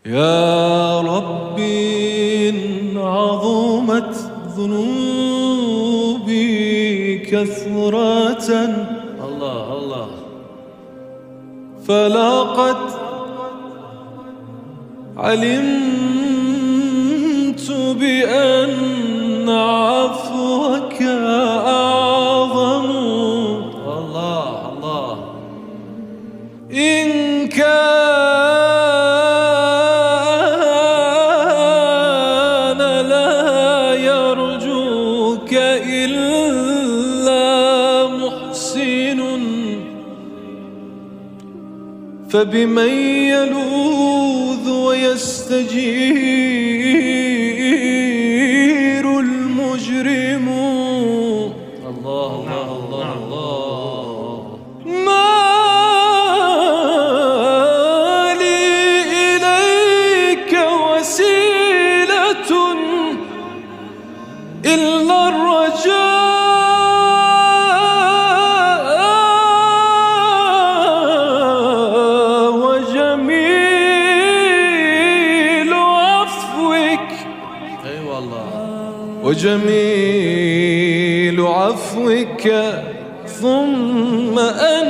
يا ربي إن عظمت ذنوبي كثرة الله الله فلقد علمت بأن عفوك أعظم. الله الله إن كان لا يرجوك إلا محسن فبمن يلوذ ويستجير المجرم. الله الله الله الله ما لي إليك وسيلة إلا الرجاء وجميل عفوك ثم أن